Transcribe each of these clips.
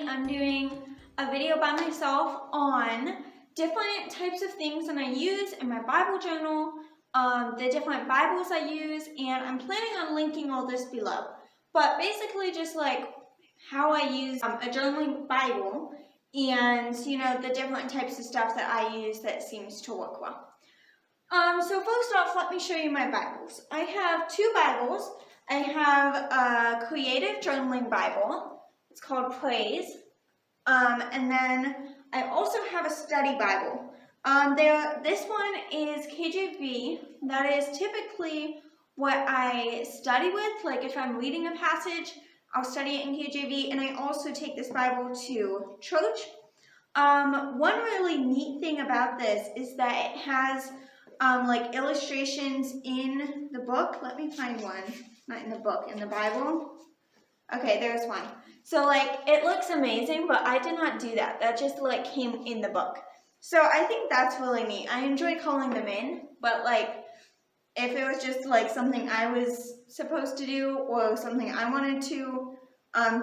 I'm doing a video by myself on different types of things that I use in my Bible journal, the different Bibles I use, and I'm planning on linking all this below. But basically just like how I use a journaling Bible and, the different types of stuff that I use that seems to work well. So first off, let me show you my Bibles. I have two Bibles. I have a creative journaling Bible. It's called Praise. And then I also have a study Bible. This one is KJV. That is typically what I study with. Like if I'm reading a passage, I'll study it in KJV. And I also take this Bible to church. One really neat thing about this is that it has like illustrations in the book. Let me find one. Not in the book, in the Bible. Okay, there's one. So like it looks amazing, but I did not do that. That just like came in the book. So I think that's really neat. I enjoy calling them in, but like if it was just like something I was supposed to do or something I wanted to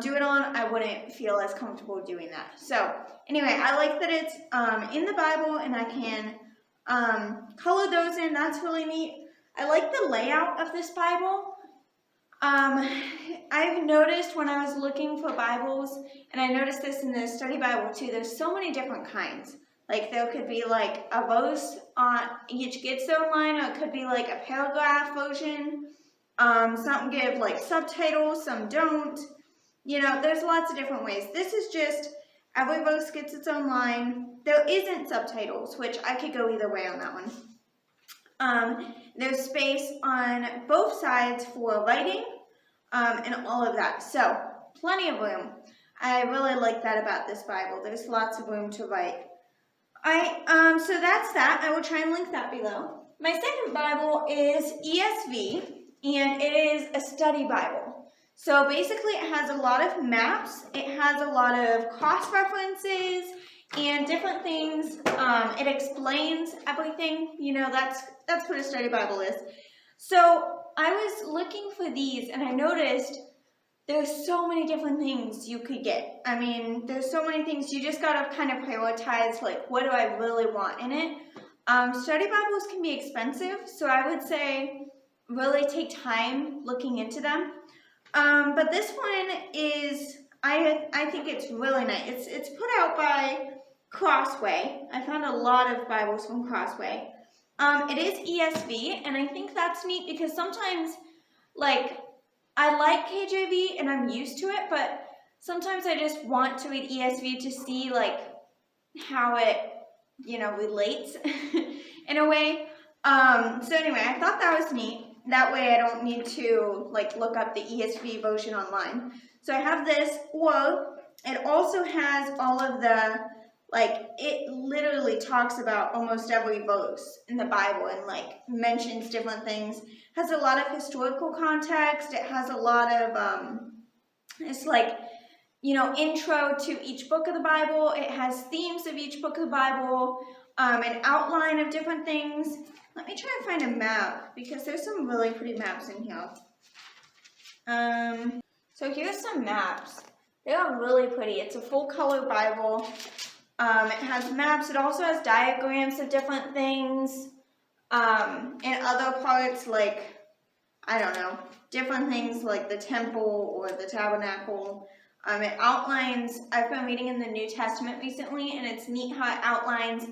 do it on, I wouldn't feel as comfortable doing that. So anyway, I like that it's in the Bible and I can color those in. That's really neat. I like the layout of this Bible. I've noticed when I was looking for Bibles, and I noticed this in the study Bible too, there's so many different kinds. Like there could be like a verse on each gets their own line, or it could be like a paragraph version. Some give like subtitles, some don't. There's lots of different ways. This is just every verse gets its own line. There isn't subtitles, which I could go either way on that one. There's space on both sides for writing and all of that. So plenty of room. I really like that about this Bible. There's lots of room to write. So that's that. I will try and link that below. My second Bible is ESV, and it is a study Bible. So basically it has a lot of maps. It has a lot of cross-references and different things. It explains everything. That's what a study Bible is. So I was looking for these and I noticed there's so many different things you could get. I mean, there's so many things. You just gotta kind of prioritize, like, what do I really want in it? Study Bibles can be expensive, so I would say really take time looking into them. But this one is, I think it's really nice. It's put out by Crossway. I found a lot of Bibles from Crossway. It is ESV, and I think that's neat because sometimes, like, I like KJV and I'm used to it, but sometimes I just want to read ESV to see, like, how it, relates in a way. So anyway, I thought that was neat. That way I don't need to, like, look up the ESV version online. So I have this, or it also has all of the, like, it literally talks about almost every verse in the Bible and, like, mentions different things. Has a lot of historical context. It has a lot of, it's like, intro to each book of the Bible. It has themes of each book of the Bible, an outline of different things. Let me try and find a map because there's some really pretty maps in here. So here's some maps. They are really pretty. It's a full color Bible. It has maps. It also has diagrams of different things. And other parts, like, I don't know, different things like the temple or the tabernacle. It outlines, I've been reading in the New Testament recently, and it's neat how it outlines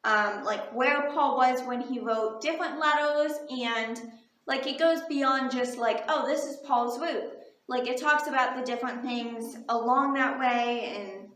like where Paul was when he wrote different letters, and like it goes beyond just like, oh, this is Paul's route. Like it talks about the different things along that way, and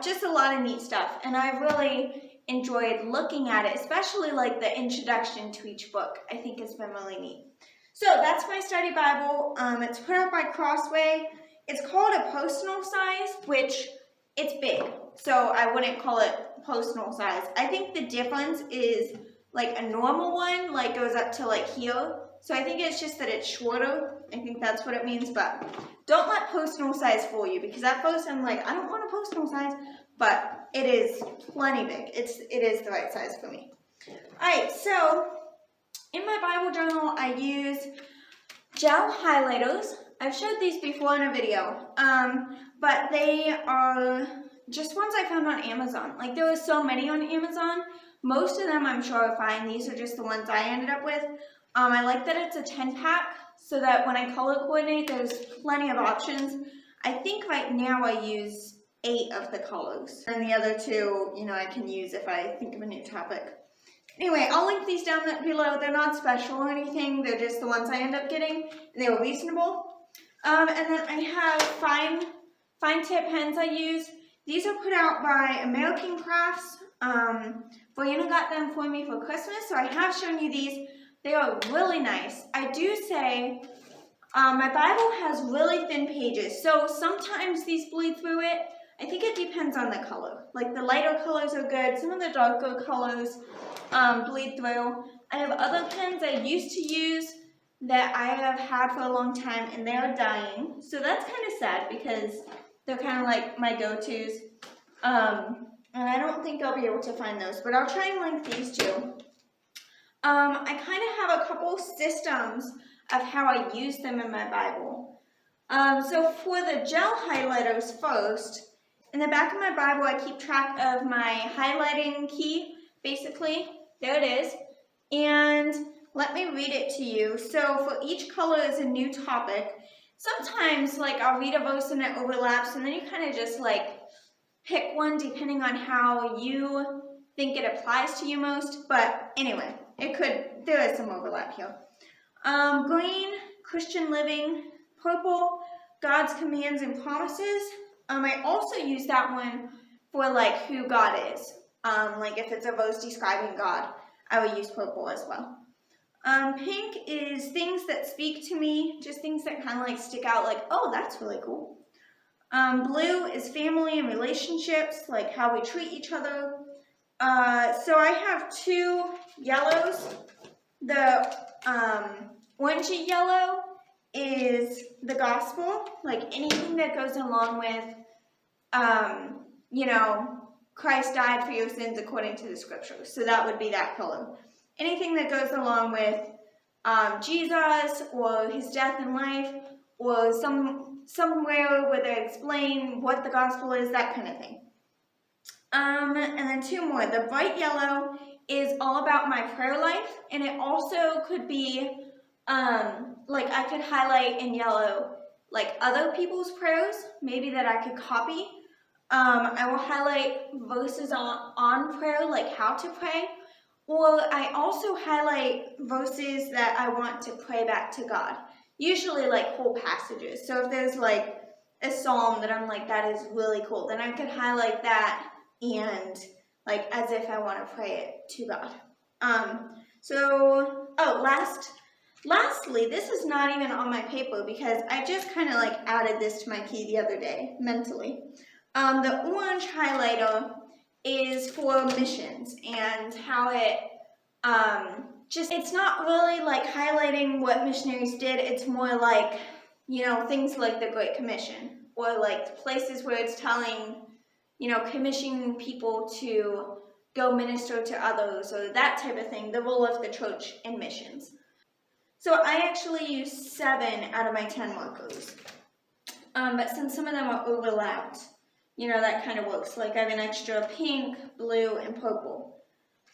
just a lot of neat stuff. And I really enjoyed looking at it, especially like the introduction to each book. I think it's been really neat. So that's my study Bible. It's put out by Crossway. It's called a personal size, which it's big. So I wouldn't call it personal size. I think the difference is like a normal one, like goes up to like here. So I think it's just that it's shorter. I think that's what it means, but don't let personal size fool you, because at first I'm like, I don't want a personal size, but it is plenty big. It is the right size for me. Alright, so in my Bible journal I use gel highlighters. I've showed these before in a video, but they are just ones I found on Amazon. Like, there were so many on Amazon. Most of them I'm sure are fine. These are just the ones I ended up with. I like that it's a 10-pack so that when I color coordinate, there's plenty of options. I think right now I use 8 of the colors, and the other 2, you know, I can use if I think of a new topic. Anyway, I'll link these down below. They're not special or anything. They're just the ones I end up getting, and they were reasonable. And then I have fine tip pens I use. These are put out by American Crafts. Brianna got them for me for Christmas, so I have shown you these. They are really nice. I do say my Bible has really thin pages, so sometimes these bleed through it. I think it depends on the color. Like, the lighter colors are good. Some of the darker colors bleed through. I have other pens I used to use that I have had for a long time, and they are dying. So that's kind of sad because they're kind of like my go-tos. And I don't think I'll be able to find those, but I'll try and link these two. I kind of have a couple systems of how I use them in my Bible. So for the gel highlighters first, in the back of my Bible, I keep track of my highlighting key, basically. There it is. And let me read it to you. So for each color is a new topic. Sometimes, like, I'll read a verse and it overlaps, and then you kind of just, like, pick one depending on how you think it applies to you most. But anyway, there is some overlap here. Green, Christian living. Purple, God's commands and promises. I also use that one for, like, who God is. Like, if it's a verse describing God, I would use purple as well. Pink is things that speak to me, just things that kind of, like, stick out, like, oh, that's really cool. Blue is family and relationships, like how we treat each other. So I have 2 yellows. The orangey yellow is the gospel, like anything that goes along with, you know, Christ died for your sins according to the scriptures. So that would be that color. Anything that goes along with Jesus or his death and life, or somewhere where they explain what the gospel is, that kind of thing. And then 2 more. The bright yellow is all about my prayer life, and it also could be, like, I could highlight in yellow, like, other people's prayers, maybe that I could copy. I will highlight verses on prayer, like how to pray, or I also highlight verses that I want to pray back to God. Usually, like, whole passages. So if there's, like, a psalm that I'm like, that is really cool, then I could highlight that and, like, as if I want to pray it to God. Lastly, this is not even on my paper because I just kind of, like, added this to my key the other day, mentally. The orange highlighter is for missions and how it, it's not really like highlighting what missionaries did. It's more like, you know, things like the Great Commission, or like places where it's telling, you know, commissioning people to go minister to others, or that type of thing, the role of the church in missions. So I actually use 7 out of my 10 markers. But since some of them are overlapped, you know, that kind of works. Like, I have an extra pink, blue, and purple.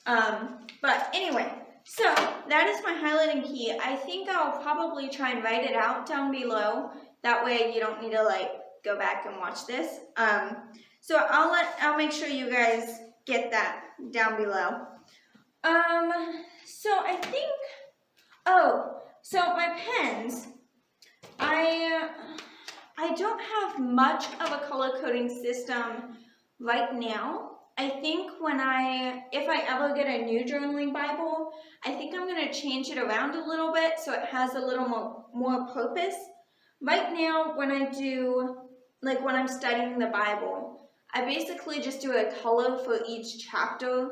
But anyway, so that is my highlighting key. I think I'll probably try and write it out down below. That way you don't need to, like, go back and watch this. So I'll make sure you guys get that down below. So I think, so my pens, I don't have much of a color coding system right now. I think if I ever get a new journaling Bible, I think I'm going to change it around a little bit so it has a little more purpose. Right now, when I do, like, when I'm studying the Bible, I basically just do a color for each chapter,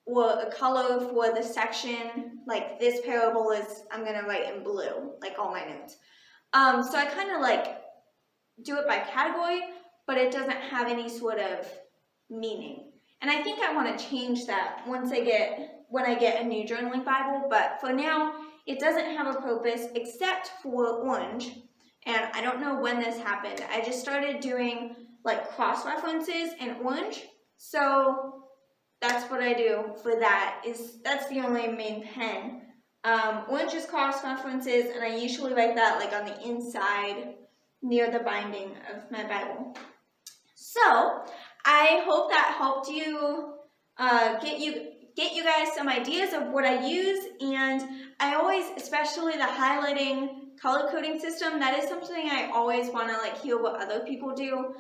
or a color for the section. Like, this parable is, I'm going to write in blue, like all my notes. So I kind of, like, do it by category, but it doesn't have any sort of meaning. And I think I want to change that when I get a new journaling Bible, but for now, it doesn't have a purpose except for orange. and I don't know when this happened. I just started doing like cross references in orange, so that's what I do for that. That's the only main pen. Orange is cross references, and I usually write that like on the inside near the binding of my Bible. So I hope that helped you get you guys some ideas of what I use, and I always, especially the highlighting color coding system, that is something I always want to like hear what other people do,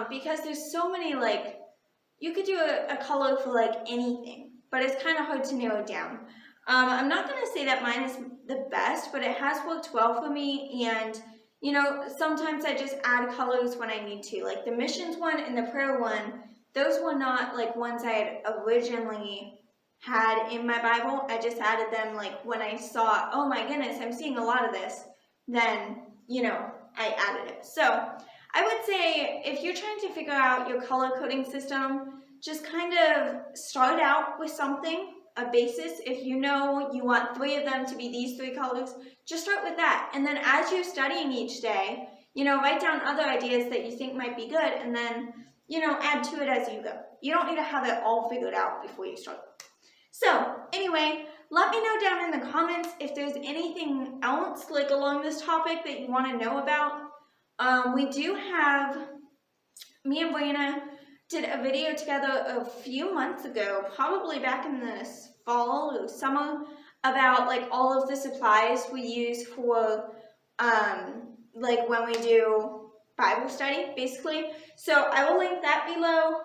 because there's so many, like, you could do a color for like anything, but it's kind of hard to narrow down. I'm not going to say that mine is the best, but it has worked well for me, and you know, sometimes I just add colors when I need to. Like the missions one and the prayer one, those were not like ones I had originally had in my Bible. I just added them like when I saw, oh my goodness, I'm seeing a lot of this, then, you know, I added it. So I would say if you're trying to figure out your color coding system, just kind of start out with something, a basis. If you know you want 3 of them to be these 3 colors, just start with that. And then as you're studying each day, you know, write down other ideas that you think might be good, and then, you know, add to it as you go. You don't need to have it all figured out before you start. So anyway, let me know down in the comments if there's anything else like along this topic that you want to know about. We do have, me and Brianna did a video together a few months ago, probably back in this fall or summer, about like all of the supplies we use for like when we do Bible study, basically. So I will link that below,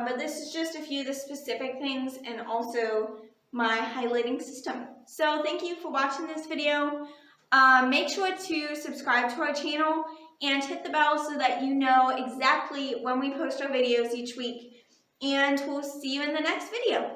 but this is just a few of the specific things and also my highlighting system. So thank you for watching this video. Make sure to subscribe to our channel and hit the bell so that you know exactly when we post our videos each week. And we'll see you in the next video.